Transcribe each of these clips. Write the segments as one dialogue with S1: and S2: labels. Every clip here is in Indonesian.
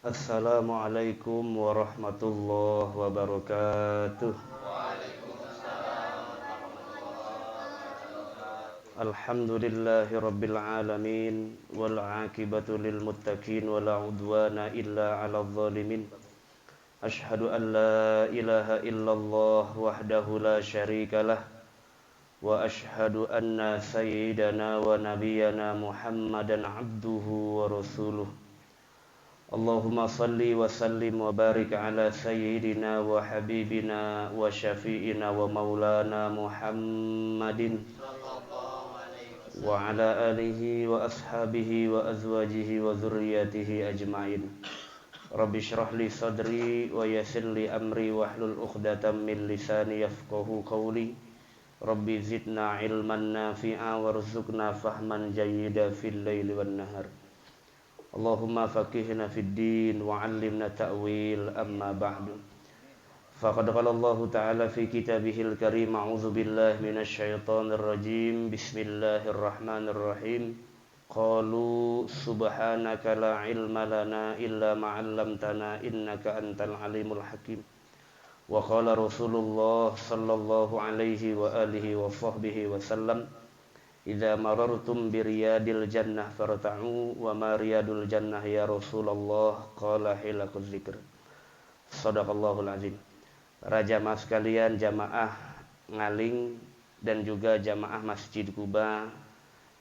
S1: Assalamualaikum warahmatullahi wabarakatuh. Alhamdulillahi rabbil alamin wal aqibatu lil muttaqin wala udwana illa 'alal zalimin. Ashhadu an la ilaha illallah wahdahu la syarikalah wa ashhadu anna sayyidana wa nabiyyana Muhammadan 'abduhu wa rasuluh. Allahumma salli wa sallim wa barik ala sayyidina wa habibina wa syafi'ina wa maulana Muhammadin wa ala alihi wa ashabihi wa azwajihi wa zurriyatihi ajma'in. Rabbi shrah li sadri wa yassir li amri wahlul 'uqdatam min lisani yafqahu qawli. Rabbi zidna ilman nafi'a warzuqna fahman jayyida fil laili wan nahar. Allahumma faqihna fid din wa 'allimna ta'wil, amma ba'du. Faqad qala Allah ta'ala fi kitabihil karim, a'udzu billahi minasy syaithanir rajim. Bismillahirrahmanirrahim. Qalu subhanaka la ilma lana illa ma 'allamtana innaka antal alimul hakim. Wa qala Rasulullah sallallahu alaihi wa alihi wa sahbihi wasallam, idza marartum bi riyadil jannah farta'u wa ma riyadul jannah ya Rasulullah, qala hilaquz zikr. Shadaqallahul azim. Raja mas sekalian, jamaah Ngaling dan juga jamaah Masjid Kuba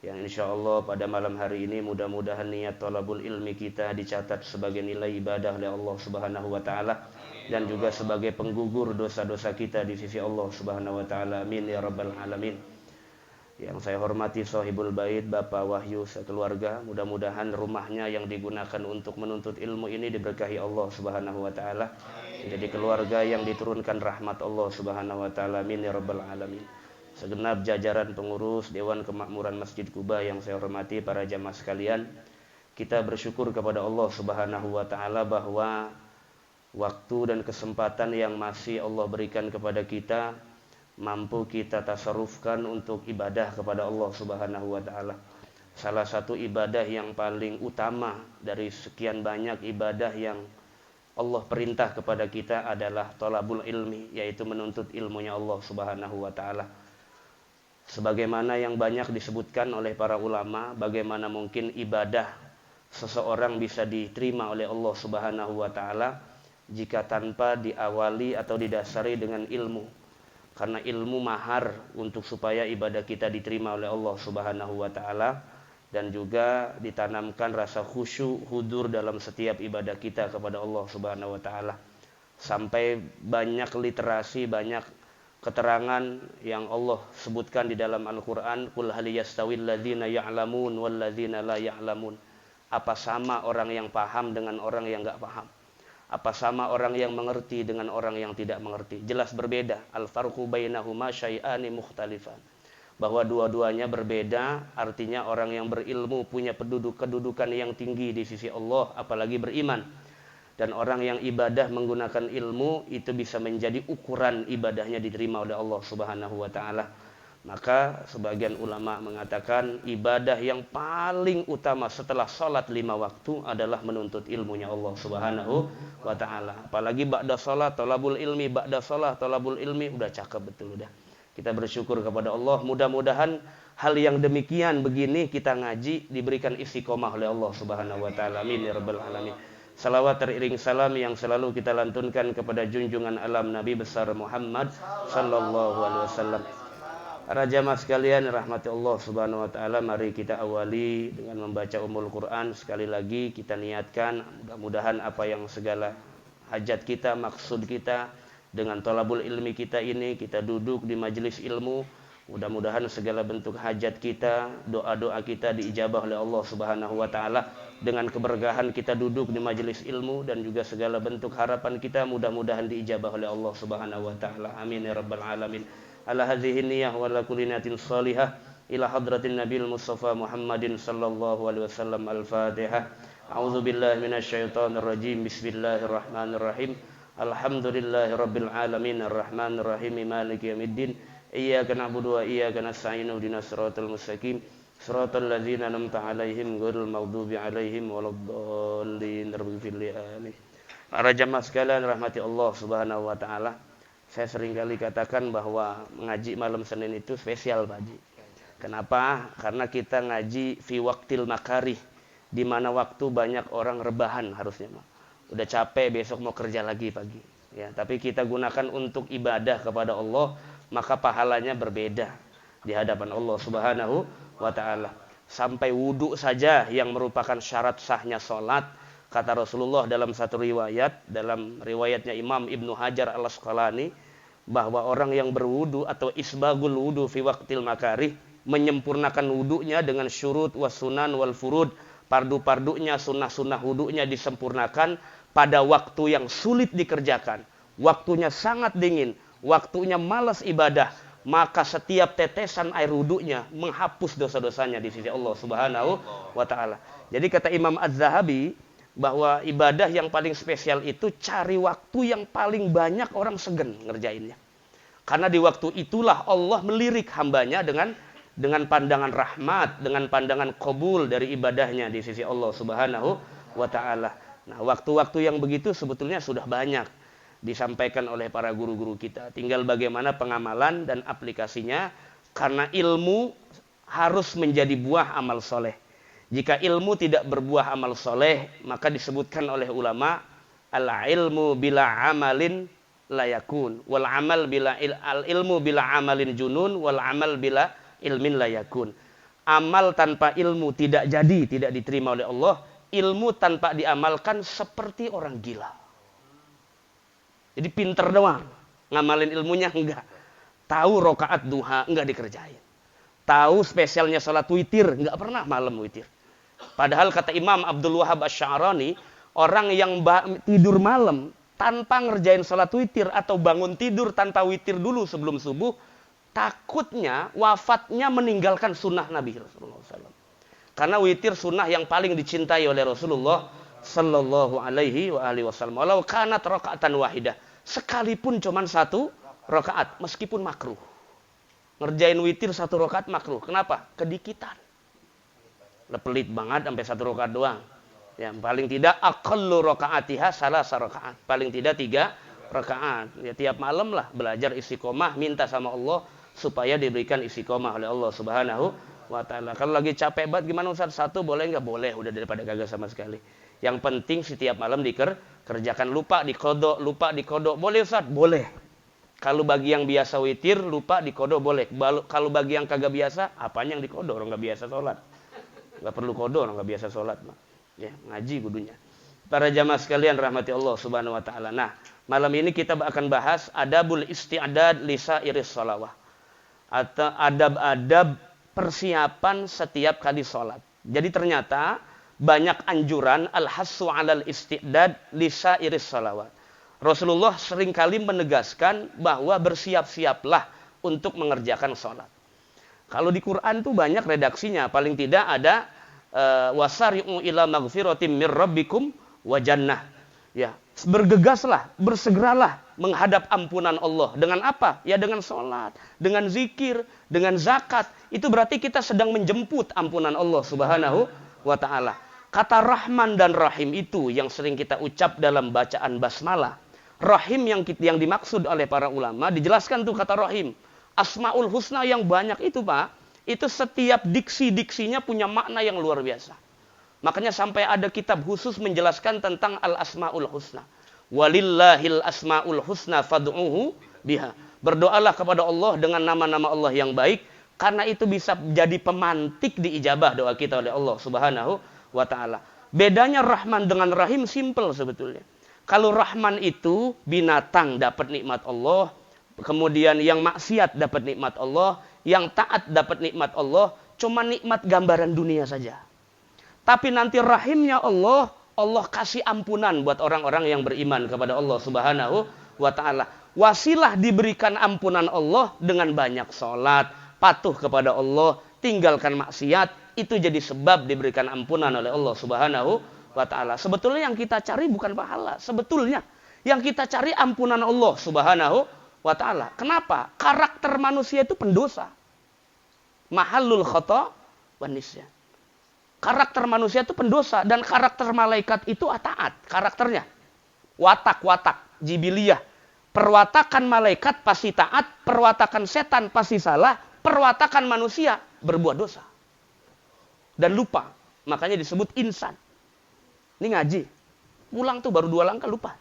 S1: yang insyaallah pada malam hari ini mudah-mudahan niat thalabul ilmi kita dicatat sebagai nilai ibadah oleh Allah Subhanahu wa taala dan juga sebagai penggugur dosa-dosa kita di sisi Allah Subhanahu wa taala. Amin ya rabbal alamin. Yang saya hormati sahibul bait Bapak Wahyu sekeluarga, mudah-mudahan rumahnya yang digunakan untuk menuntut ilmu ini diberkahi Allah Subhanahu wa taala. Jadi keluarga yang diturunkan rahmat Allah Subhanahu wa taala. Amin ya rabbal alamin. Segenap jajaran pengurus Dewan Kemakmuran Masjid Kuba yang saya hormati, para jamaah sekalian, kita bersyukur kepada Allah Subhanahu wa taala bahwa waktu dan kesempatan yang masih Allah berikan kepada kita mampu kita tasarrufkan untuk ibadah kepada Allah Subhanahu wa taala. Salah satu ibadah yang paling utama dari sekian banyak ibadah yang Allah perintah kepada kita adalah thalabul ilmi, yaitu menuntut ilmunya Allah Subhanahu wa taala. Sebagaimana yang banyak disebutkan oleh para ulama, bagaimana mungkin ibadah seseorang bisa diterima oleh Allah Subhanahu wa taala jika tanpa diawali atau didasari dengan ilmu. Karena ilmu mahar untuk supaya ibadah kita diterima oleh Allah Subhanahu wa taala dan juga ditanamkan rasa khusyuk, hudur dalam setiap ibadah kita kepada Allah Subhanahu wa taala. Sampai banyak literasi, banyak keterangan yang Allah sebutkan di dalam Al-Qur'an, qul hal yastawil ladzina ya'lamun wal ladzina la ya'lamun. Apa sama orang yang paham dengan orang yang enggak paham? Apa sama orang yang mengerti dengan orang yang tidak mengerti? Jelas berbeda. Al-farqu bainahuma syai'ani mukhtalifan. Bahwa dua-duanya berbeda, artinya orang yang berilmu punya kedudukan yang tinggi di sisi Allah, apalagi beriman. Dan orang yang ibadah menggunakan ilmu itu bisa menjadi ukuran ibadahnya diterima oleh Allah Subhanahu wa taala. Maka sebagian ulama mengatakan ibadah yang paling utama setelah sholat 5 waktu adalah menuntut ilmunya Allah Subhanahu wa ta'ala. Apalagi ba'da sholat, thalabul ilmi, ba'da sholat, thalabul ilmi, udah cakep betul udah. Kita bersyukur kepada Allah, mudah-mudahan hal yang demikian begini kita ngaji diberikan istiqomah oleh Allah Subhanahu wa ta'ala. Amin ya rabbal alamin. Salawat teriring salam yang selalu kita lantunkan kepada junjungan alam Nabi besar Muhammad sallallahu alaihi wasallam. Para jamaah sekalian rahmati Allah Subhanahu wa taala, mari kita awali dengan membaca Ummul Quran. Sekali lagi kita niatkan mudah-mudahan apa yang segala hajat kita, maksud kita dengan thalabul ilmi kita ini, kita duduk di majelis ilmu, mudah-mudahan segala bentuk hajat kita, doa-doa kita diijabah oleh Allah Subhanahu wa taala. Dengan keberkahan kita duduk di majelis ilmu dan juga segala bentuk harapan kita mudah-mudahan diijabah oleh Allah Subhanahu wa taala. Amin ya rabbal alamin. Ala hadhihi niyyah wa ala kulli niyatin shalihah ila hadratin nabiyil mustafa Muhammadin sallallahu alaihi wasallam. Al-Fatihah. A'udzu billahi minasy syaithanir rajim. Bismillahirrahmanirrahim. Alhamdulillahirabbil alamin arrahmanir rahim maliki yaumiddin. Iyyaka na'budu wa iyyaka nasta'in ihdinas siratal mustaqim. Shiratal ladzina an'amta 'alaihim ghairil maghdubi 'alaihim waladdallin. Para jamaah sekalian rahmati Allah Subhanahu wa taala. Saya sering kali katakan bahwa ngaji malam Senin itu spesial, Pak Haji. Kenapa? Karena kita ngaji fi waqtil makarih, di mana waktu banyak orang rebahan harusnya, Pak. Udah capek, besok mau kerja lagi pagi. Ya, tapi kita gunakan untuk ibadah kepada Allah, maka pahalanya berbeda di hadapan Allah Subhanahu wa taala. Sampai wudu saja yang merupakan syarat sahnya salat, kata Rasulullah dalam satu riwayat, dalam riwayatnya Imam Ibnu Hajar Al-Asqalani, bahwa orang yang berwudu atau isbagul wudu fi waqtil makarih, menyempurnakan wudunya dengan syurut was sunan wal furud, pardu-pardunya, sunnah-sunnah wudunya disempurnakan pada waktu yang sulit dikerjakan, waktunya sangat dingin, waktunya malas ibadah, maka setiap tetesan air wudunya menghapus dosa-dosanya di sisi Allah Subhanahu wa taala. Jadi kata Imam Az-Zahabi bahwa ibadah yang paling spesial itu cari waktu yang paling banyak orang segen ngerjainnya. Karena di waktu itulah Allah melirik hambanya dengan pandangan rahmat, dengan pandangan qabul dari ibadahnya di sisi Allah Subhanahu wa taala. Nah, waktu-waktu yang begitu sebetulnya sudah banyak disampaikan oleh para guru-guru kita. Tinggal bagaimana pengamalan dan aplikasinya, karena ilmu harus menjadi buah amal soleh. Jika ilmu tidak berbuah amal soleh, maka disebutkan oleh ulama, al-ilmu bila amalin layakun, wal amal bila al-ilmu bila amalin junun, wal amal bila ilmin layakun. Amal tanpa ilmu tidak jadi, tidak diterima oleh Allah. Ilmu tanpa diamalkan seperti orang gila. Jadi pinter doang, ngamalin ilmunya enggak. Tahu rokaat duha enggak dikerjain. Tahu spesialnya salat witir, enggak pernah malam witir. Padahal kata Imam Abdul Wahab Asy-Sya'rani, orang yang tidur malam tanpa ngerjain salat witir atau bangun tidur tanpa witir dulu sebelum subuh, takutnya wafatnya meninggalkan sunnah Nabi Rasulullah SAW. Karena witir sunnah yang paling dicintai oleh Rasulullah Sallallahu alaihi wasallam. Walau kanat rakaatan wahidah, sekalipun cuman satu rakaat, meskipun makruh. Ngerjain witir satu rakaat makruh. Kenapa? Kedikitan. Pelit banget sampai satu rakaat doang. Ya, paling tidak aqallu rakaatiha salasa rakaat. Paling tidak 3 rakaat. Ya, tiap malam lah belajar istiqomah, minta sama Allah supaya diberikan istiqomah oleh Allah Subhanahu wa taala. Kalau lagi capek banget gimana Ustaz? Satu boleh enggak? Boleh, udah daripada gagal sama sekali. Yang penting setiap malam dikerjakan, lupa dikodok. Boleh Ustaz? Boleh. Kalau bagi yang biasa witir, lupa dikodok boleh. Kalau bagi yang kagak biasa, apanya yang dikodok? Orang nggak biasa sholat. Nggak perlu kodok, orang nggak biasa sholat. Ya, ngaji kudunya. Para jamaah sekalian rahmati Allah Subhanahu wa taala. Nah, malam ini kita akan bahas adabul isti'dad li sa'iris shalawah. Atau adab-adab persiapan setiap kali sholat. Jadi ternyata banyak anjuran al-hassu 'alal isti'dad li sa'iris shalawat. Rasulullah seringkali menegaskan bahwa bersiap-siaplah untuk mengerjakan sholat. Kalau di Quran tuh banyak redaksinya, paling tidak ada wasari'u ila maghfiratim mir rabbikum wa jannah. Ya, bergegaslah, bersegeralah menghadap ampunan Allah. Dengan apa? Ya dengan sholat, dengan zikir, dengan zakat. Itu berarti kita sedang menjemput ampunan Allah Subhanahu wa ta'ala. Kata Rahman dan Rahim itu yang sering kita ucap dalam bacaan basmalah. Rahim yang dimaksud oleh para ulama, dijelaskan tuh kata Rahim. Asmaul Husna yang banyak itu Pak, itu setiap diksi-diksinya punya makna yang luar biasa. Makanya sampai ada kitab khusus menjelaskan tentang al-asmaul husna. Walillahil asmaul husna fad'uhu biha. Berdoalah kepada Allah dengan nama-nama Allah yang baik, karena itu bisa jadi pemantik diijabah doa kita oleh Allah Subhanahu wa ta'ala. Bedanya Rahman dengan Rahim simple sebetulnya. Kalau Rahman itu binatang dapat nikmat Allah, kemudian yang maksiat dapat nikmat Allah, yang taat dapat nikmat Allah, cuma nikmat gambaran dunia saja. Tapi nanti rahimnya Allah, Allah kasih ampunan buat orang-orang yang beriman kepada Allah Subhanahu wa ta'ala. Wasilah diberikan ampunan Allah dengan banyak sholat, patuh kepada Allah, tinggalkan maksiat, itu jadi sebab diberikan ampunan oleh Allah Subhanahu wa ta'ala. Sebetulnya yang kita cari bukan pahala, sebetulnya yang kita cari ampunan Allah Subhanahu wa ta'ala. Kenapa? Karakter manusia itu pendosa. Mahallul khata
S2: wanisyan. Karakter manusia itu pendosa dan karakter malaikat itu taat karakternya. Watak, jibiliyah. Perwatakan malaikat pasti taat, perwatakan setan pasti salah, perwatakan manusia berbuat dosa. Dan lupa, makanya disebut insan. Ini ngaji. Pulang tuh baru 2 langkah lupa.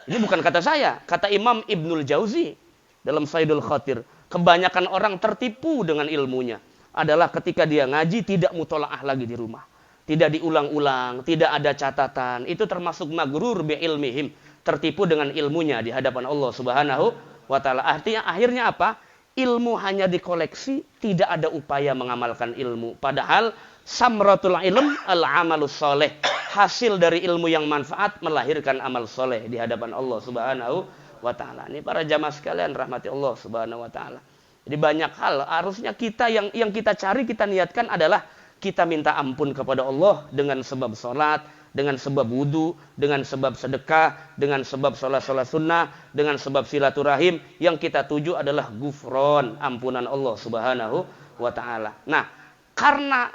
S2: Ini bukan kata saya, kata Imam Ibnul Jauzi dalam Saidul Khatir. Kebanyakan orang tertipu dengan ilmunya adalah ketika dia ngaji tidak mutolaah lagi di rumah. Tidak diulang-ulang, tidak ada catatan. Itu termasuk magrur bi ilmihim. Tertipu dengan ilmunya di hadapan Allah Subhanahu wa ta'ala. Artinya akhirnya apa? Ilmu hanya dikoleksi, tidak ada upaya mengamalkan ilmu. Padahal samratul ilm al-amalus soleh. Hasil dari ilmu yang manfaat melahirkan amal soleh di hadapan Allah Subhanahu wa ta'ala. Ini para jamaah sekalian rahmati Allah Subhanahu wa ta'ala. Jadi banyak hal harusnya kita yang kita cari, kita niatkan adalah kita minta ampun kepada Allah dengan sebab sholat, dengan sebab wudu, dengan sebab sedekah, dengan sebab sholat sunnah, dengan sebab silaturahim. Yang kita tuju adalah gufron, ampunan Allah Subhanahu wa ta'ala. Nah, karena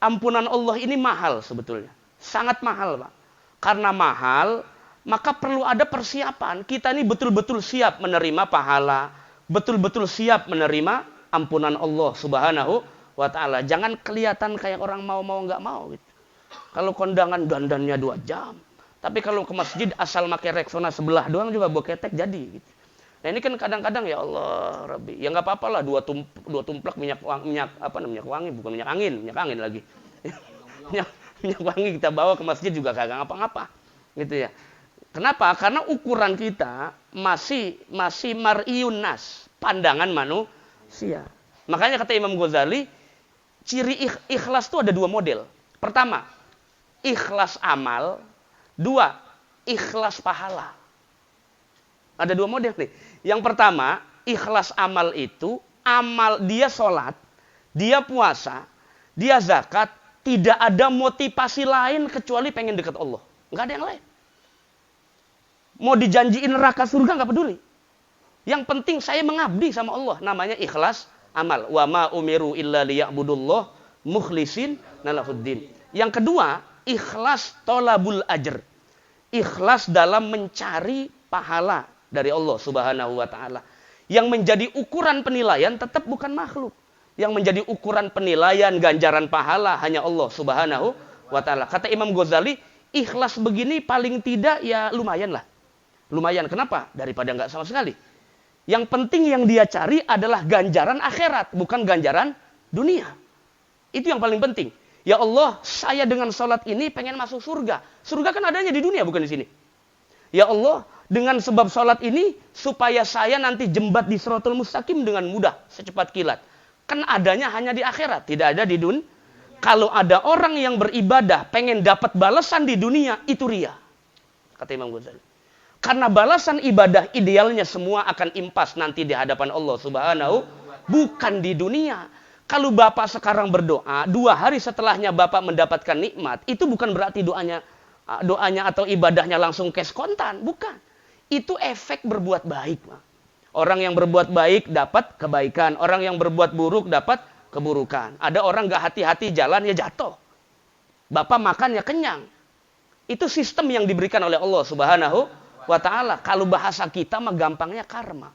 S2: ampunan Allah ini mahal sebetulnya. Sangat mahal, Pak. Karena mahal, maka perlu ada persiapan. Kita ini betul-betul siap menerima pahala, betul-betul siap menerima ampunan Allah Subhanahu wa ta'ala. Jangan kelihatan kayak orang mau nggak mau gitu. Kalau kondangan dandannya 2 jam. Tapi kalau ke masjid asal pakai Rexona sebelah doang juga boketek jadi gitu. Nah ini kan kadang-kadang ya Allah Rabbi. Ya nggak apa-apa lah 2 tumplek minyak wangi, bukan minyak angin lagi. minyak wangi kita bawa ke masjid juga kagak ngapa-ngapa. Gitu ya. Kenapa? Karena ukuran kita masih mar'iyun nas, pandangan manusia. Makanya kata Imam Ghazali, ciri ikhlas itu ada 2 model. Pertama, ikhlas amal. 2, ikhlas pahala. Ada 2 model nih. Yang pertama, ikhlas amal itu, amal dia sholat, dia puasa, dia zakat, tidak ada motivasi lain kecuali pengen dekat Allah. Nggak ada yang lain. Mau dijanjiin neraka surga nggak peduli. Yang penting saya mengabdi sama Allah. Namanya ikhlas amal. Wa ma umiru illa liya'budullah mukhlisin lahuddin. Yang kedua, ikhlas tolabul ajr. Ikhlas dalam mencari pahala dari Allah Subhanahu wa ta'ala. Yang menjadi ukuran penilaian tetap bukan makhluk. Yang menjadi ukuran penilaian ganjaran pahala hanya Allah Subhanahu wa ta'ala. Kata Imam Ghazali, ikhlas begini paling tidak ya lumayan lah. Lumayan. Kenapa? Daripada nggak sama sekali. Yang penting yang dia cari adalah ganjaran akhirat, bukan ganjaran dunia. Itu yang paling penting. Ya Allah, saya dengan sholat ini pengen masuk surga. Surga kan adanya di dunia, bukan di sini. Ya Allah, dengan sebab sholat ini, supaya saya nanti jembat di Shirathul Mustaqim dengan mudah, secepat kilat. Kan adanya hanya di akhirat, tidak ada di dunia. Kalau ada orang yang beribadah, pengen dapat balasan di dunia, itu riya. Kata Imam Ghazali. Karena balasan ibadah idealnya semua akan impas nanti di hadapan Allah Subhanahu, bukan di dunia. Kalau Bapak sekarang berdoa, 2 hari setelahnya Bapak mendapatkan nikmat, itu bukan berarti doanya atau ibadahnya langsung cash kontan, bukan. Itu efek berbuat baik, Pak. Orang yang berbuat baik dapat kebaikan, orang yang berbuat buruk dapat keburukan. Ada orang gak hati-hati jalan ya jatuh. Bapak makan ya kenyang. Itu sistem yang diberikan oleh Allah Subhanahu wa ta'ala. Kalau bahasa kita mah gampangnya karma.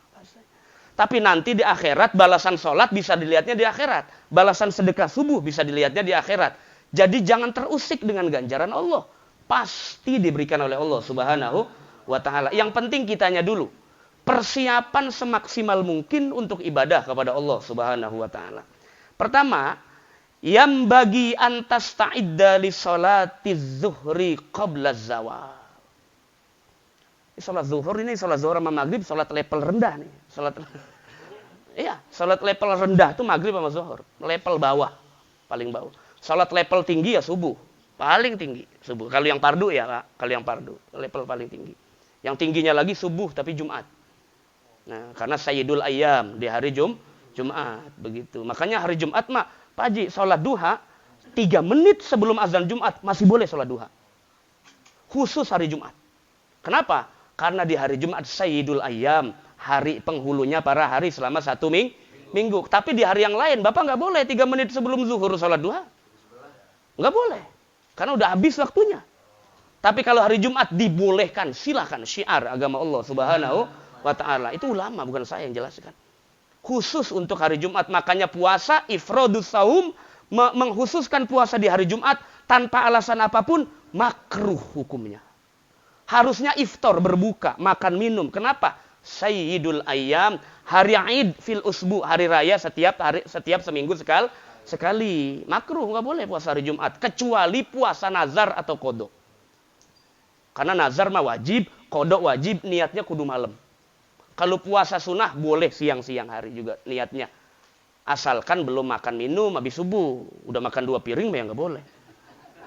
S2: Tapi nanti di akhirat balasan sholat bisa dilihatnya di akhirat. Balasan sedekah subuh bisa dilihatnya di akhirat. Jadi jangan terusik dengan ganjaran Allah. Pasti diberikan oleh Allah Subhanahu wa ta'ala. Yang penting kitanya dulu. Persiapan semaksimal mungkin untuk ibadah kepada Allah Subhanahu wa ta'ala. Pertama, yang bagi antas ta'idda li sholatiz zuhri qabla zawal. Sholat zuhur ini, sholat zuhur sama maghrib, sholat level rendah nih. Sholat level rendah itu maghrib sama zuhur. Level bawah, paling bawah. Sholat level tinggi ya subuh, paling tinggi subuh. Kalau yang pardu ya Pak, kalau yang pardu, level paling tinggi. Yang tingginya lagi subuh tapi Jumat. Nah, karena Sayyidul Ayyam di hari Jumat, begitu. Makanya hari Jumat mah, Pak Haji, sholat duha, 3 menit sebelum azan Jumat masih boleh sholat duha. Khusus hari Jumat. Kenapa? Karena di hari Jumat Sayyidul Ayyam, hari penghulunya para hari selama 1 Minggu. Tapi di hari yang lain, Bapak nggak boleh 3 menit sebelum zuhur sholat duha. Nggak boleh. Karena udah habis waktunya. Tapi kalau hari Jumat dibolehkan, silakan, syiar agama Allah Subhanahu wa ta'ala. Itu ulama, bukan saya yang jelaskan. Khusus untuk hari Jumat, makanya puasa ifradus saum, mengkhususkan puasa di hari Jumat tanpa alasan apapun makruh hukumnya. Harusnya iftar, berbuka, makan minum. Kenapa? Sayyidul ayyam, hari Id fil usbu, hari raya setiap seminggu sekali. Makruh, nggak boleh puasa hari Jumat kecuali puasa nazar atau kodok. Karena nazar mah wajib, kodok wajib, niatnya kudu malam. Kalau puasa sunnah boleh siang-siang hari juga niatnya. Asalkan belum makan minum habis subuh. Udah makan 2 piring mah ya nggak boleh.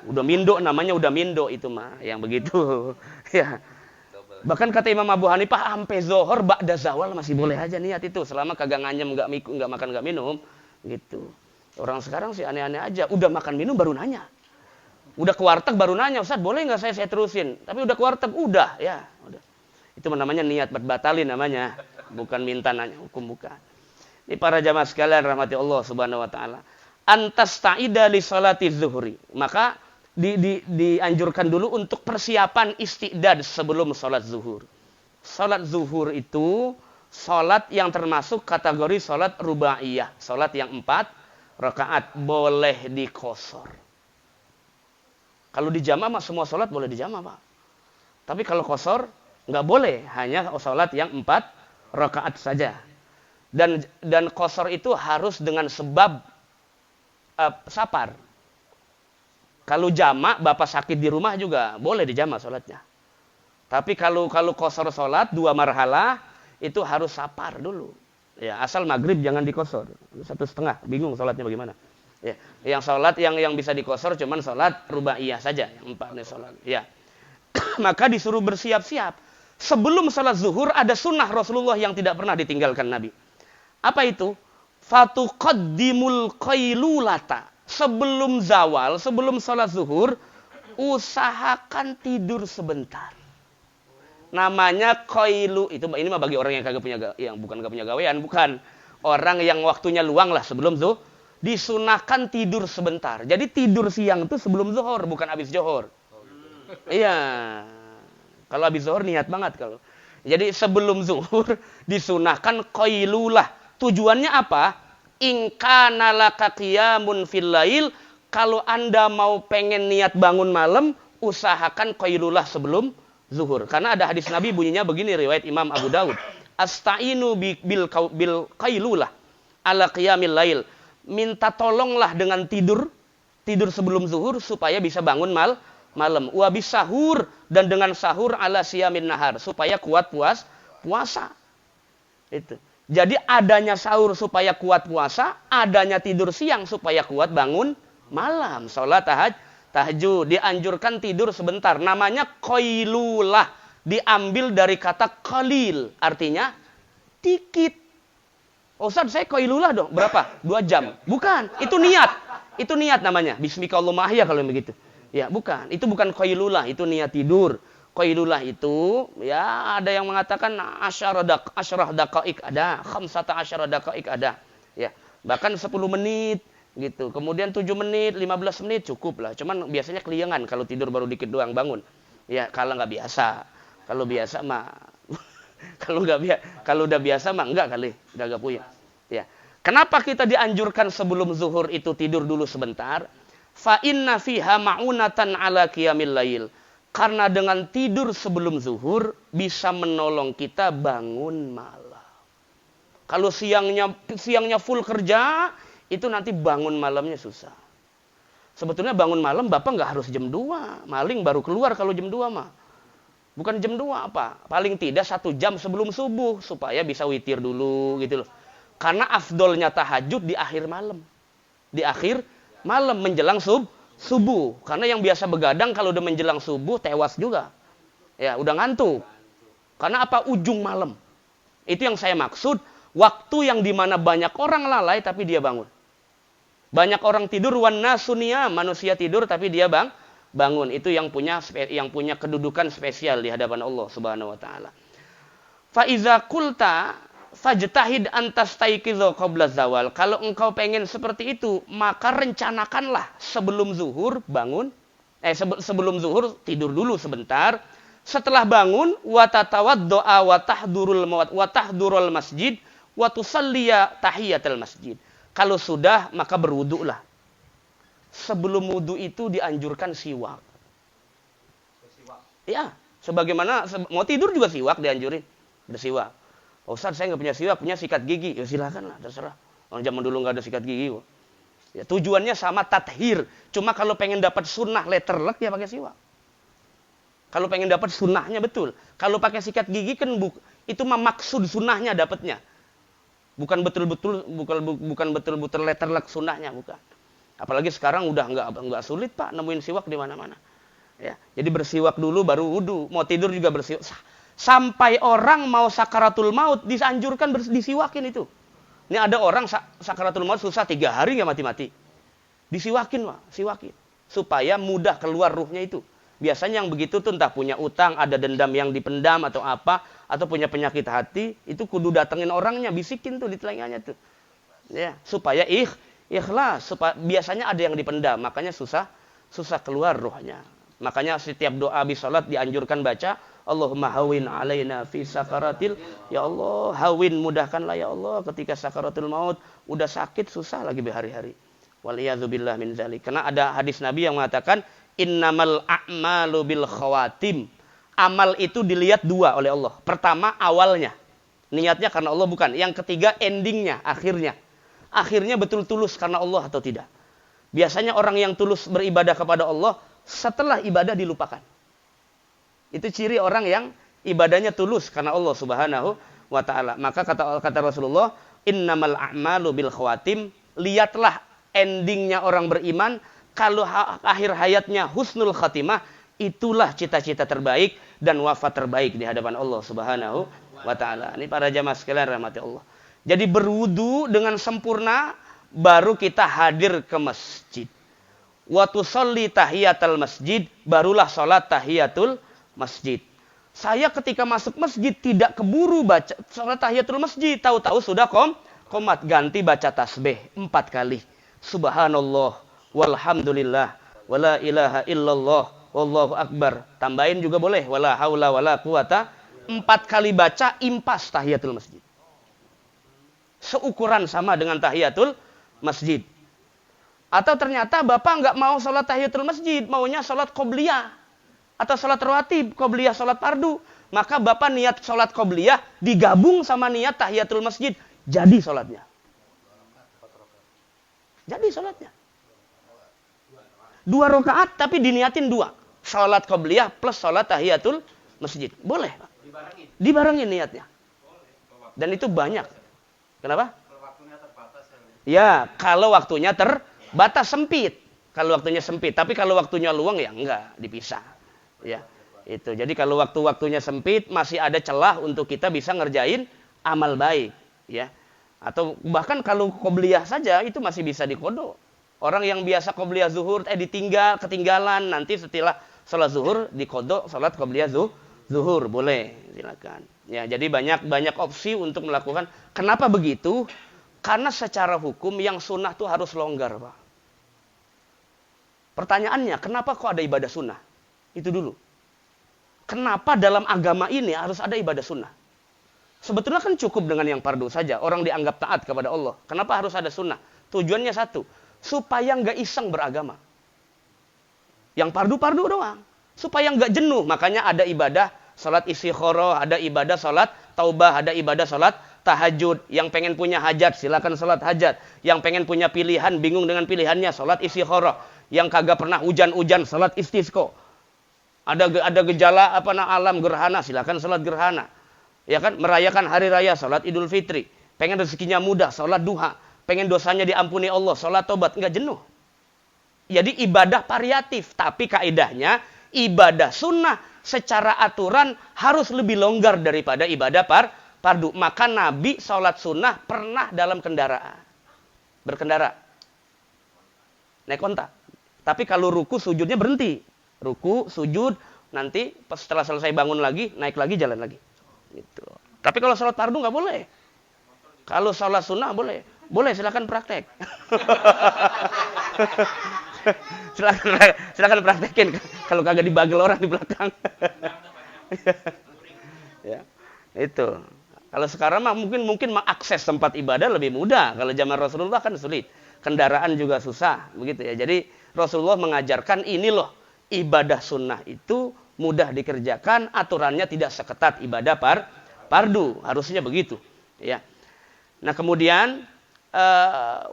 S2: Udah mindo, namanya udah mindo itu mah yang begitu. Ya. Bahkan kata Imam Abu Hanifah sampai zuhur ba'da zawal masih boleh aja niat itu selama kagak nganyem, enggak makan, enggak minum gitu. Orang sekarang sih aneh-aneh aja, udah makan minum baru nanya. Udah ke warteg baru nanya, Ustaz boleh nggak saya terusin? Tapi udah ke warteg udah, ya, udah. Itu namanya niat batalin namanya, bukan minta nanya hukum bukan. Ini para jamaah sekalian rahmati Allah Subhanahu wa taala. Antas ta'ida li salati zuhri. Maka dianjurkan dulu untuk persiapan istiqdad sebelum sholat zuhur. Sholat zuhur itu sholat yang termasuk kategori sholat rubaiyah. Sholat yang 4 rakaat, boleh dikosor. Kalau dijama mah semua sholat boleh dijama Pak. Tapi kalau kosor nggak boleh, hanya sholat yang 4 rakaat saja. Dan kosor itu harus dengan sebab safar. Kalau jamak, bapak sakit di rumah juga boleh dijamak sholatnya. Tapi kalau kosor sholat 2 marhalah itu harus safar dulu. Ya, asal maghrib jangan dikosor. 1,5, bingung sholatnya bagaimana. Ya, yang sholat yang bisa dikosor cuman sholat rubaiyah saja, yang 4 sholat. Ya. Maka disuruh bersiap-siap. Sebelum sholat zuhur ada sunnah Rasulullah yang tidak pernah ditinggalkan Nabi. Apa itu? Fatuqaddimul qailulata. Sebelum zawal, sebelum sholat zuhur, usahakan tidur sebentar. Namanya qailu. Ini mah bagi orang yang bukan punya gawean, bukan. Orang yang waktunya luang lah sebelum zuhur. Disunahkan tidur sebentar. Jadi tidur siang itu sebelum zuhur, bukan habis zuhur. Iya. Kalau habis zuhur niat banget kalau. Jadi sebelum zuhur disunahkan qailulah. Tujuannya apa? In kana laka qiyamun fil lail, kalau Anda mau pengen niat bangun malam, usahakan qailulah sebelum zuhur. Karena ada hadis Nabi bunyinya begini, riwayat Imam Abu Daud. Asta'inu bil qailulah ala qiyamil lail. Minta tolonglah dengan tidur sebelum zuhur supaya bisa bangun malam. Wa bis sahur, dan dengan sahur ala siyamin nahar supaya kuat puasa. Itu. Jadi adanya sahur supaya kuat puasa, adanya tidur siang supaya kuat bangun malam. Salat tahajud, dianjurkan tidur sebentar. Namanya qailulah, diambil dari kata qalil, artinya dikit. Oh, Ustaz, saya qailulah dong. Berapa? 2 jam. Bukan, itu niat. Itu niat namanya. Bismikallahumma ahya kalau begitu. Ya, bukan. Itu bukan qailulah, itu niat tidur. Qailulah itu, ya ada yang mengatakan 10 daqaik ada, 15 daqaik ada. Ya, bahkan 10 menit gitu. Kemudian 7 menit, 15 menit cukup lah. Cuman biasanya keliengan kalau tidur baru dikit doang bangun. Ya, kalau nggak biasa. Kalau biasa mah kalau udah biasa mah enggak kali, enggak punya. Ya. Kenapa kita dianjurkan sebelum zuhur itu tidur dulu sebentar? Fa inna fiha ma'unatan ala qiyamil lail. Karena dengan tidur sebelum zuhur bisa menolong kita bangun malam. Kalau siangnya full kerja, itu nanti bangun malamnya susah. Sebetulnya bangun malam Bapak nggak harus jam 2. Maling baru keluar kalau jam 2 mah. Bukan jam 2 apa? Paling tidak 1 jam sebelum subuh supaya bisa witir dulu gitu loh. Karena afdolnya tahajud di akhir malam. Di akhir malam menjelang subuh. Karena yang biasa begadang kalau udah menjelang subuh tewas juga. Ya, udah ngantuk. Karena apa? Ujung malam. Itu yang saya maksud. Waktu yang dimana banyak orang lalai tapi dia bangun. Banyak orang tidur wan nasunia, manusia tidur tapi dia bangun. Itu yang punya kedudukan spesial di hadapan Allah Subhanahu wa taala. Fa iza qulta, fajtahid antastaiqiza qabla zawal. Kalau engkau pengen seperti itu, maka rencanakanlah sebelum zuhur bangun. Sebelum zuhur tidur dulu sebentar. Setelah bangun, wa tatawaddoa wa tahdurul masjid wa tusalliya tahiyatul masjid. Kalau sudah, maka berwudulah. Sebelum wudu itu dianjurkan siwak. Ya, sebagaimana mau tidur juga siwak dianjurin. Bersiwak. Ustaz, saya nggak punya siwak, punya sikat gigi. Ya silakan lah, terserah. Orang zaman dulu nggak ada sikat gigi. Ya, tujuannya sama tathir. Cuma kalau pengen dapat sunnah letterlek ya pakai siwak. Kalau pengen dapat sunnahnya betul. Kalau pakai sikat gigi kan itu mah maksud sunnahnya dapatnya. Bukan betul-betul letterlek sunnahnya, bukan. Apalagi sekarang udah nggak sulit Pak nemuin siwak di mana-mana. Ya, jadi bersiwak dulu baru wudu. Mau tidur juga bersiwak. Sampai orang mau sakaratul maut disanjurkan disiwakin itu. Ini ada orang sakaratul maut susah 3 hari nggak mati-mati. Disiwakin Pak, siwakin. Supaya mudah keluar ruhnya itu. Biasanya yang begitu tuh entah punya utang, ada dendam yang dipendam atau apa, atau punya penyakit hati, itu kudu datengin orangnya, bisikin tuh di telinganya tuh. Ya, supaya ikhlas, biasanya ada yang dipendam, makanya susah keluar ruhnya. Makanya setiap doa habis salat dianjurkan baca, Allahumma hawin alaina fi sakaratil, ya Allah, hawin mudahkanlah ya Allah ketika sakaratul maut, udah sakit susah lagi berhari-hari. Waliyadzubillah min dzalik. Karena ada hadis Nabi yang mengatakan innamal a'malu bil khawatim. Amal itu dilihat 2 oleh Allah. Pertama awalnya. Niatnya karena Allah bukan. Yang ketiga endingnya, akhirnya. Akhirnya betul tulus karena Allah atau tidak. Biasanya orang yang tulus beribadah kepada Allah setelah ibadah dilupakan. Itu ciri orang yang ibadahnya tulus karena Allah Subhanahu wa taala. Maka kata Rasulullah, innamal a'malu bil khawatim. Lihatlah endingnya orang beriman. Kalau akhir hayatnya husnul khatimah, itulah cita-cita terbaik dan wafat terbaik di hadapan Allah Subhanahu wa taala. Ini para jamaah sekalian rahmati Allah. Jadi berwudu dengan sempurna baru kita hadir ke masjid. Wa tusalli tahiyatul masjid, barulah salat tahiyatul masjid. Saya ketika masuk masjid tidak keburu baca salat tahiyatul masjid, tahu-tahu sudah qomat, ganti baca tasbih 4 kali. Subhanallah walhamdulillah wala ilaha illallah wallahu akbar. Tambahin juga boleh wala haula wala quwata. 4 kali baca impas tahiyatul masjid. Seukuran sama dengan tahiyatul masjid. Atau ternyata Bapak nggak mau sholat tahiyatul masjid, maunya sholat qobliyah atau sholat rawatib, qobliyah sholat fardu. Maka Bapak niat sholat qobliyah digabung sama niat tahiyatul masjid, jadi sholatnya. Jadi sholatnya. 2 rakaat tapi diniatin 2. Sholat qobliyah plus sholat tahiyatul masjid. Boleh. Dibarengin niatnya. Dan itu banyak. Kenapa? Ya, kalau waktunya terbatas sempit. Kalau waktunya sempit. Tapi kalau waktunya luang ya enggak, dipisah. Ya, itu. Jadi kalau waktu-waktunya sempit masih ada celah untuk kita bisa ngerjain amal baik. Ya. Atau bahkan kalau qobliyah saja itu masih bisa dikodok. Orang yang biasa qobliyah zuhur ketinggalan, nanti setelah salat zuhur dikodok salat qobliyah zuhur, boleh, silakan. Ya, jadi banyak opsi untuk melakukan. Kenapa begitu? Karena secara hukum yang sunnah itu harus longgar, Pak. Pertanyaannya, kenapa kok ada ibadah sunnah? Itu dulu. Kenapa dalam agama ini harus ada ibadah sunnah? Sebetulnya kan cukup dengan yang fardu saja. Orang dianggap taat kepada Allah. Kenapa harus ada sunnah? Tujuannya satu. Supaya nggak iseng beragama. Yang fardu doang. Supaya nggak jenuh. Makanya ada ibadah salat istikharah, ada ibadah salat taubah, ada ibadah salat tahajud. Yang pengen punya hajat, silakan salat hajat. Yang pengen punya pilihan, bingung dengan pilihannya, salat istikharah. Yang kagak pernah hujan-hujan, salat istisqa. Ada gejala alam gerhana, silakan salat gerhana. Ya kan, merayakan hari raya, salat Idul Fitri. Pengen rezekinya mudah, salat duha. Pengen dosanya diampuni Allah, salat tobat, enggak jenuh. Jadi ibadah variatif, tapi kaidahnya ibadah sunnah secara aturan harus lebih longgar daripada ibadah fardu. Maka Nabi salat sunnah pernah dalam kendaraan. Berkendara. Naik onta. Tapi kalau ruku sujudnya berhenti. Ruku, sujud, nanti setelah selesai bangun lagi, naik lagi, jalan lagi. Gitu. Tapi kalau salat fardu nggak boleh. Kalau sholat sunnah boleh. Boleh, silakan praktek. silakan praktekin. Kalau kagak dibagel orang di belakang. Ya, itu. Kalau sekarang mah mungkin akses tempat ibadah lebih mudah. Kalau zaman Rasulullah kan sulit. Kendaraan juga susah, begitu ya. Jadi Rasulullah mengajarkan ini loh, ibadah sunnah itu mudah dikerjakan, aturannya tidak seketat ibadah fardu, harusnya begitu, ya. Nah, kemudian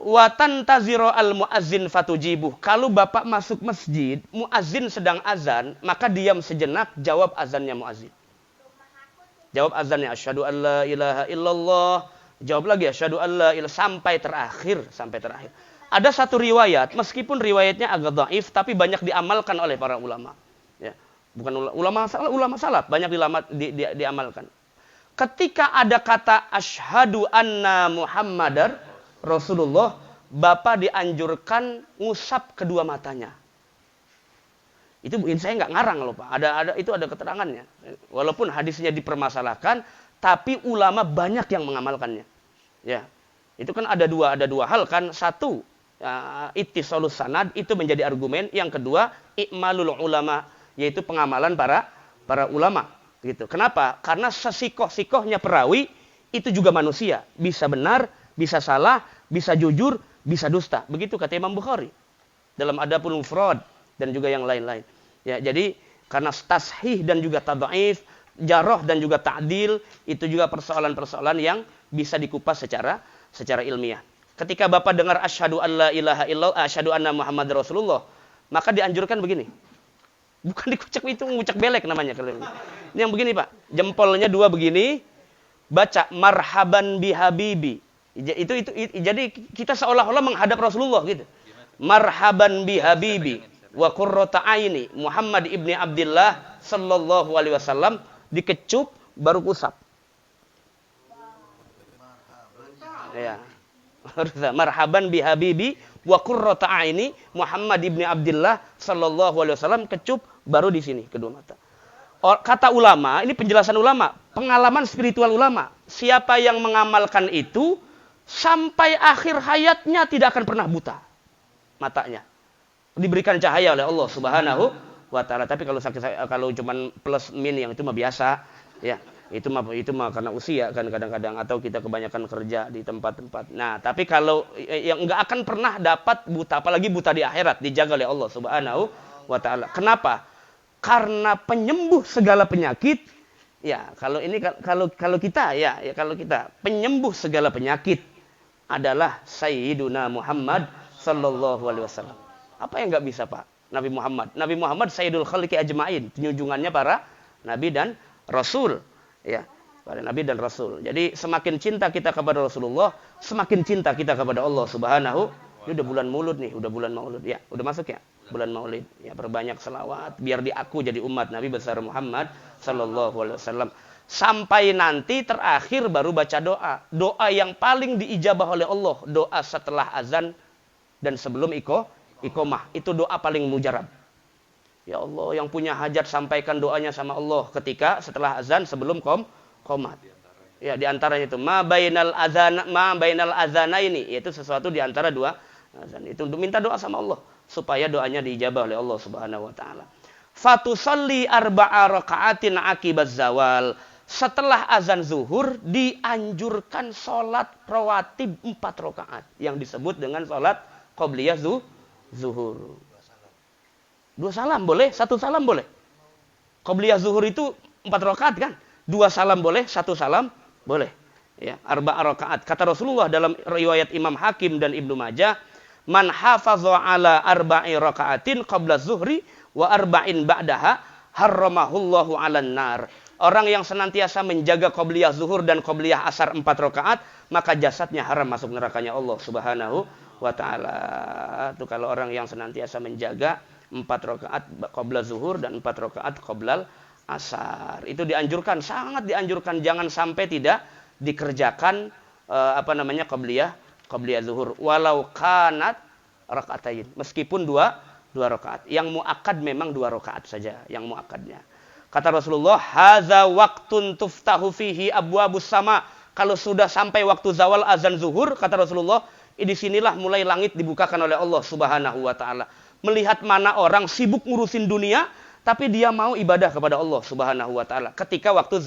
S2: watan taziro al muazzin fatujibuh. Kalau bapak masuk masjid, muazzin sedang azan, maka diam sejenak, jawab azannya muazzin. Jawab azannya asyhadu an la ilaha illallah. Jawab lagi asyhadu an la ilaha sampai terakhir. Ada satu riwayat, meskipun riwayatnya agak dhaif, tapi banyak diamalkan oleh para ulama. Ya, bukan ulama salaf, banyak diamalkan. Ketika ada kata asyhadu anna Muhammadar Rasulullah, bapak dianjurkan ngusap kedua matanya. Itu saya nggak ngarang loh Pak. Itu ada keterangannya. Walaupun hadisnya dipermasalahkan, tapi ulama banyak yang mengamalkannya. Ya, itu kan ada dua hal kan. Satu, ittisalus sanad itu menjadi argumen. Yang kedua, i'malul ulama, yaitu pengamalan para ulama. Gitu. Kenapa? Karena sesikoh-sikohnya perawi itu juga manusia. Bisa benar, bisa salah, bisa jujur, bisa dusta. Begitu kata Imam Bukhari dalam Adabul Mufrad dan juga yang lain-lain. Ya, jadi karena tashih dan juga tadhaif, jarah dan juga ta'dil itu juga persoalan-persoalan yang bisa dikupas secara ilmiah. Ketika Bapak dengar asyhadu alla ilaha illallah, asyhadu anna Muhammad Rasulullah, maka dianjurkan begini. Bukan dikucek, itu ngucek belek namanya kalau ini. Ini yang begini, Pak. Jempolnya dua begini, baca marhaban bihabibi. Jadi kita seolah-olah menghadap Rasulullah gitu. Marhaban bihabibi wa qurrata aini Muhammad ibni Abdullah sallallahu alaihi wasallam, dikecup baru usap. Ya. Marhaban bihabibi wa qurrata aini Muhammad ibni Abdullah sallallahu alaihi wasallam, kecup baru di sini kedua mata. Kata ulama, ini penjelasan ulama, pengalaman spiritual ulama. Siapa yang mengamalkan itu sampai akhir hayatnya tidak akan pernah buta matanya. Diberikan cahaya oleh Allah Subhanahu wa taala. Tapi kalau cuman plus min yang itu mah biasa, ya. Itu mah karena usia kan kadang-kadang, atau kita kebanyakan kerja di tempat-tempat. Nah, tapi kalau yang enggak akan pernah dapat buta, apalagi buta di akhirat, dijaga oleh Allah Subhanahu wa taala. Kenapa? Karena penyembuh segala penyakit. Ya, kalau kita penyembuh segala penyakit adalah Sayyiduna Muhammad sallallahu alaihi wasallam. Apa yang enggak bisa, Pak? Nabi Muhammad Sayyidul Khalqi ajmain, junjungannya para nabi dan rasul. Ya, para nabi dan rasul. Jadi semakin cinta kita kepada Rasulullah, semakin cinta kita kepada Allah Subhanahu. Ini udah bulan Maulid nih, udah bulan Maulid ya, udah masuk ya bulan Maulid. Ya, perbanyak selawat biar diaku jadi umat Nabi besar Muhammad sallallahu alaihi wasallam. Sampai nanti terakhir baru baca doa. Doa yang paling diijabah oleh Allah, doa setelah azan dan sebelum iqamah. Itu doa paling mujarab. Ya Allah, yang punya hajat sampaikan doanya sama Allah ketika setelah azan sebelum qomat. Ya, di antaranya itu ma bainal azana ini, yaitu sesuatu di antara dua azan. Itu untuk minta doa sama Allah supaya doanya diijabah oleh Allah Subhanahu wa taala. Fatusalli arba'a raka'atin akibaz zawal. Setelah azan zuhur dianjurkan salat rawatib 4 rakaat yang disebut dengan salat qabliyah zuhur. 2 salam boleh, 1 salam boleh. Qabliyah zuhur itu 4 rakaat kan? 2 salam boleh, 1 salam boleh. Ya, arba'a rakaat. Kata Rasulullah dalam riwayat Imam Hakim dan Ibnu Majah, man hafadha ala arba'i rakaatin qabla zuhri wa arba'in ba'daha harramahullahu 'alan nar. Orang yang senantiasa menjaga qabliyah zuhur dan qabliyah asar 4 rakaat, maka jasadnya haram masuk nerakanya Allah Subhanahu wa taala. Itu kalau orang yang senantiasa menjaga 4 rakaat qabla zuhur dan 4 rakaat qablal asar. Itu dianjurkan, sangat dianjurkan, jangan sampai tidak dikerjakan qabliyah zuhur walau kanat rakaatain, meskipun 2 rakaat. Yang muakkad memang 2 rakaat saja yang muakkadnya. Kata Rasulullah, "Hadza waqtun tuftahu fihi abwabus sama." Kalau sudah sampai waktu zawal azan zuhur, kata Rasulullah, di sinilah mulai langit dibukakan oleh Allah Subhanahu wa taala. Melihat mana orang sibuk ngurusin dunia, tapi dia mau ibadah kepada Allah Subhanahu wa taala. Ketika waktu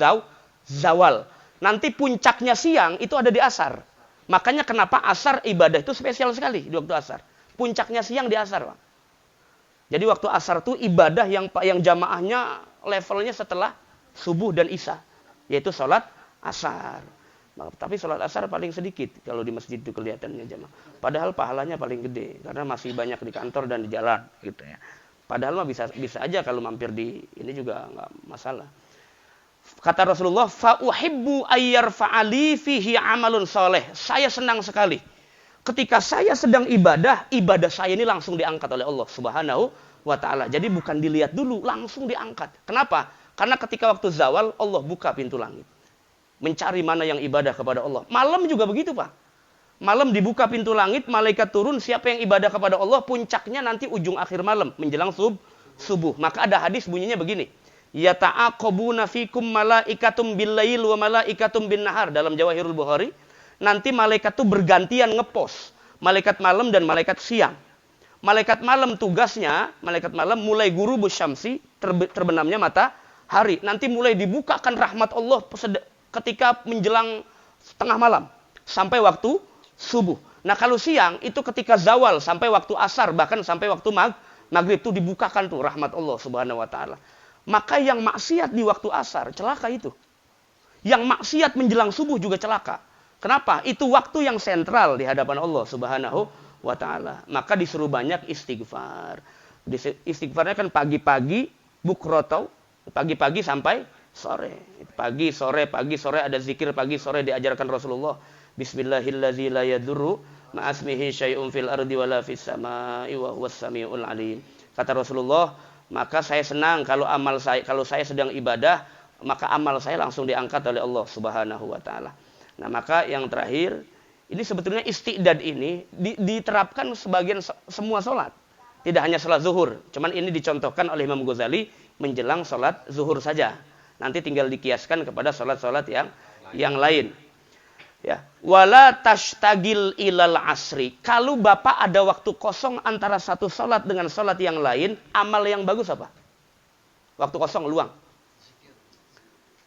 S2: zawal. Nanti puncaknya siang itu ada di asar. Makanya kenapa asar ibadah itu spesial sekali di waktu asar. Puncaknya siang di asar, Pak. Jadi waktu asar itu ibadah yang jamaahnya levelnya setelah subuh dan isya, yaitu sholat asar. Tapi sholat asar paling sedikit kalau di masjid itu kelihatannya jamaah. Padahal pahalanya paling gede karena masih banyak di kantor dan di jalan gitu ya. Padahal mah bisa aja kalau mampir di ini juga nggak masalah. Kata Rasulullah, fa uhibbu ayyar fa'ali fihi amalun soleh. Saya senang sekali ketika saya sedang ibadah saya ini langsung diangkat oleh Allah Subhanahu wa taala. Jadi bukan dilihat dulu, langsung diangkat. Kenapa? Karena ketika waktu zawal Allah buka pintu langit. Mencari mana yang ibadah kepada Allah. Malam juga begitu, Pak. Malam dibuka pintu langit, malaikat turun, siapa yang ibadah kepada Allah, puncaknya nanti ujung akhir malam, menjelang subuh. Maka ada hadis bunyinya begini. Yata'aqabuna fikum malaikatum bil-lail wa malaikatum bin-nahar, dalam Jawahirul Bukhari. Nanti malaikat itu bergantian ngepos. Malaikat malam dan malaikat siang. Malaikat malam tugasnya, malaikat malam mulai ghurubus syamsi, terbenamnya matahari. Nanti mulai dibukakan rahmat Allah ketika menjelang tengah malam sampai waktu subuh. Nah, kalau siang itu ketika zawal sampai waktu asar, bahkan sampai waktu maghrib itu dibukakan tuh rahmat Allah Subhanahu wa taala. Maka yang maksiat di waktu asar celaka itu. Yang maksiat menjelang subuh juga celaka. Kenapa? Itu waktu yang sentral di hadapan Allah Subhanahu wa taala. Maka disuruh banyak istighfar. Istighfarnya kan pagi-pagi, bukroto, pagi-pagi sampai sore. Pagi, sore ada zikir pagi, sore diajarkan Rasulullah. Bismillahirrahmanirrahim la yadurru ma'asmihi syai'un fil ardi wala fis sama'i wa huwas samiul alim. Kata Rasulullah, maka saya senang kalau saya sedang ibadah, maka amal saya langsung diangkat oleh Allah Subhanahu wa taala. Nah, maka yang terakhir, ini sebetulnya istiqdad ini diterapkan sebagian semua sholat. Tidak hanya sholat zuhur. Cuman ini dicontohkan oleh Imam Ghazali menjelang sholat zuhur saja. Nanti tinggal dikiaskan kepada sholat-sholat yang lain. Ya, wala tashtagil ilal asri. Kalau Bapak ada waktu kosong antara satu sholat dengan sholat yang lain, amal yang bagus apa? Waktu kosong, luang.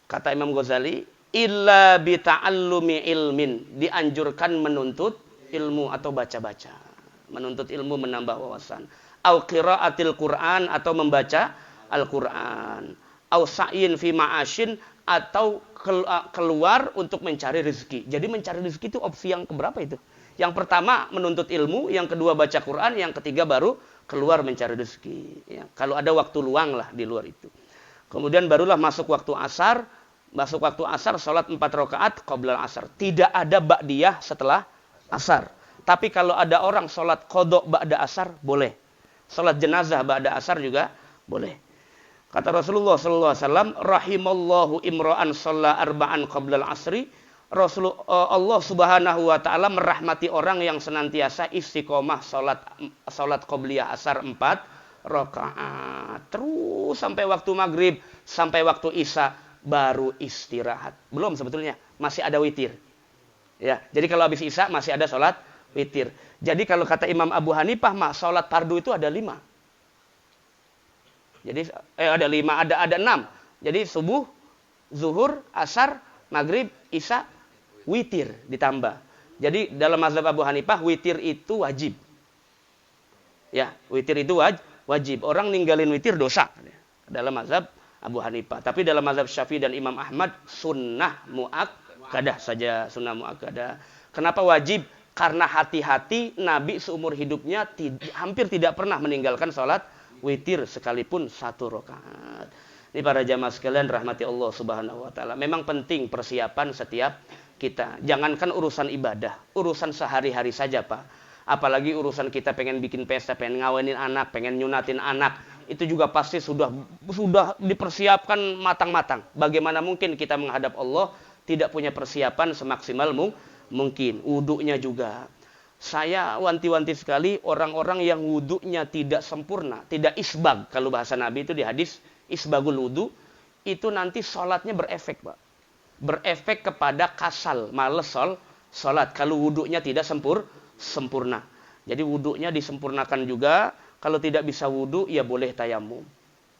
S2: Kata Imam Ghazali, illa bita'allumi ilmin. Dianjurkan menuntut ilmu atau baca-baca. Menuntut ilmu menambah wawasan. Au qiraatil Qur'an, atau membaca Al-Quran. Au sa'in fi ma'ashin, atau keluar untuk mencari rezeki. Jadi mencari rezeki itu opsi yang keberapa itu? Yang pertama menuntut ilmu, yang kedua baca Quran, yang ketiga baru keluar mencari rezeki. Ya, kalau ada waktu luang lah di luar itu. Kemudian barulah masuk waktu asar. Masuk waktu asar, sholat 4 rakaat qoblal asar. Tidak ada ba'diyah setelah asar. Tapi kalau ada orang sholat qodok ba'da asar, boleh. Sholat jenazah ba'da asar juga boleh. Kata Rasulullah SAW, rahimallahu imra'an sholla arba'an qoblal asri. Allah Subhanahu wa ta'ala merahmati orang yang senantiasa istiqomah sholat qobliyah asar 4 rakaat. Terus sampai waktu maghrib, sampai waktu isya, baru istirahat. Belum sebetulnya, masih ada witir. Ya, jadi kalau habis isya masih ada sholat witir. Jadi kalau kata Imam Abu Hanifah, sholat fardu itu ada 5. Jadi ada 5, ada 6. Jadi subuh, zuhur, asar, maghrib, isya, witir ditambah. Jadi dalam mazhab Abu Hanifah witir itu wajib. Ya, witir itu wajib. Orang ninggalin witir dosa. Dalam mazhab Abu Hanifah. Tapi dalam mazhab Syafi'i dan Imam Ahmad sunnah muakkadah saja, sunnah muakkadah. Kenapa wajib? Karena hati-hati Nabi seumur hidupnya hampir tidak pernah meninggalkan sholat witir sekalipun 1 rakaat. Ini para jamaah sekalian rahmati Allah Subhanahu wa taala. Memang penting persiapan setiap kita. Jangankan urusan ibadah, urusan sehari-hari saja, Pak. Apalagi urusan kita pengen bikin pesta, pengen ngawinin anak, pengen nyunatin anak. Itu juga pasti sudah dipersiapkan matang-matang. Bagaimana mungkin kita menghadap Allah tidak punya persiapan semaksimal mungkin. Wudunya juga. Saya wanti-wanti sekali orang-orang yang wudunya tidak sempurna, tidak isbag. Kalau bahasa Nabi itu di hadis isbagul wudu, itu nanti sholatnya berefek, Pak. berefek kepada kasal, males sholat. Kalau wudunya tidak sempurna. Jadi wudunya disempurnakan juga. Kalau tidak bisa wudu, ya boleh tayamum.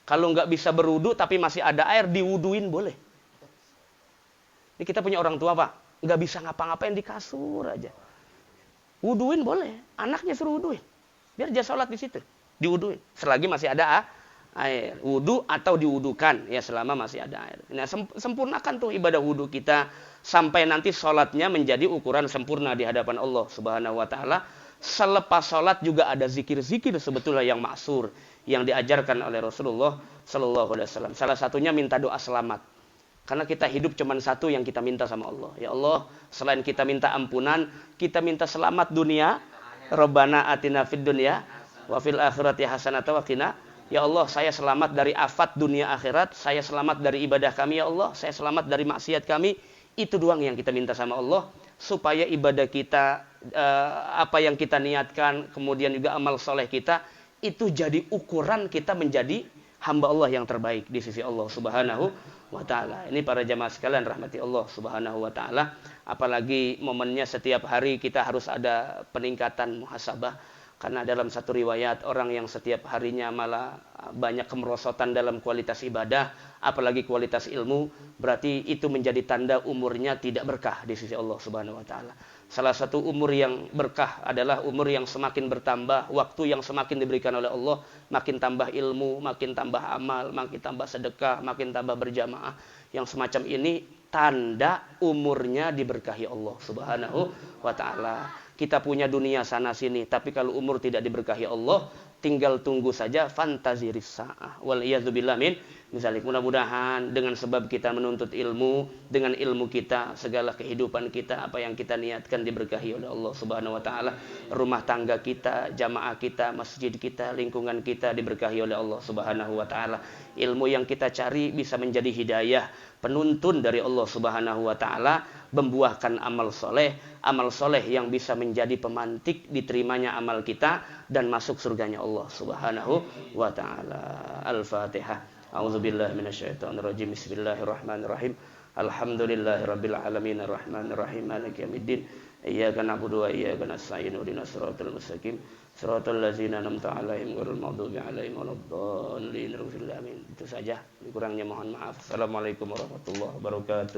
S2: Kalau nggak bisa berwudu tapi masih ada air, diwuduin boleh. Ini kita punya orang tua, Pak. Nggak bisa ngapa-ngapain di kasur aja. Wuduin boleh. Anaknya suruh wuduin. Biar dia sholat di situ. Diwuduin. Selagi masih ada air. Wudu atau diwudukan. Ya selama masih ada air. Nah, sempurnakan tuh ibadah wudu kita. Sampai nanti sholatnya menjadi ukuran sempurna di hadapan Allah Subhanahu wa ta'ala. Selepas sholat juga ada zikir-zikir sebetulnya yang maksur. Yang diajarkan oleh Rasulullah Sallallahu Alaihi Wasallam. Salah satunya minta doa selamat. Karena kita hidup cuma satu yang kita minta sama Allah. Ya Allah, selain kita minta ampunan, kita minta selamat dunia. Rabbana atina fid dunya wa fil akhirati hasanatan wa qina. Ya Allah, saya selamat dari afat dunia akhirat. Saya selamat dari ibadah kami, ya Allah. Saya selamat dari maksiat kami. Itu doang yang kita minta sama Allah. Supaya ibadah kita, apa yang kita niatkan, kemudian juga amal soleh kita, itu jadi ukuran kita menjadi hamba Allah yang terbaik di sisi Allah Subhanahu wa ta'ala. Ini para jamaah sekalian rahmati Allah Subhanahu wa ta'ala. Apalagi momennya setiap hari kita harus ada peningkatan muhasabah. Karena dalam satu riwayat, orang yang setiap harinya malah banyak kemerosotan dalam kualitas ibadah, apalagi kualitas ilmu, berarti itu menjadi tanda umurnya tidak berkah di sisi Allah Subhanahu wa ta'ala. Salah satu umur yang berkah adalah umur yang semakin bertambah, waktu yang semakin diberikan oleh Allah, makin tambah ilmu, makin tambah amal, makin tambah sedekah, makin tambah berjamaah. Yang semacam ini tanda umurnya diberkahi Allah Subhanahu wa ta'ala. Kita punya dunia sana sini, tapi kalau umur tidak diberkahi Allah, tinggal tunggu saja fantasi risa'ah. Wal iyadzubillah min misalnya, mudah-mudahan dengan sebab kita menuntut ilmu, dengan ilmu kita, segala kehidupan kita, apa yang kita niatkan diberkahi oleh Allah Subhanahu wa ta'ala. Rumah tangga kita, jamaah kita, masjid kita, lingkungan kita diberkahi oleh Allah Subhanahu wa ta'ala. Ilmu yang kita cari bisa menjadi hidayah, penuntun dari Allah Subhanahu wa ta'ala, membuahkan amal soleh yang bisa menjadi pemantik diterimanya amal kita dan masuk surganya Allah Subhanahu wa ta'ala. Al-Fatihah. A'udzubillahi minasyaitonirrajim. Bismillahirrahmanirrahim. Alhamdulillahirabbil alamin arrahmanir rahim maliki yaumiddin. Iyyaka na'budu wa iyyaka nasta'in. Ihdinas siratal mustaqim. Siratal ladzina an'amta 'alaihim ghairil maghdubi 'alaihim waladdallin. Amin. Itu saja. Kurangnya mohon maaf. Assalamualaikum warahmatullahi wabarakatuh.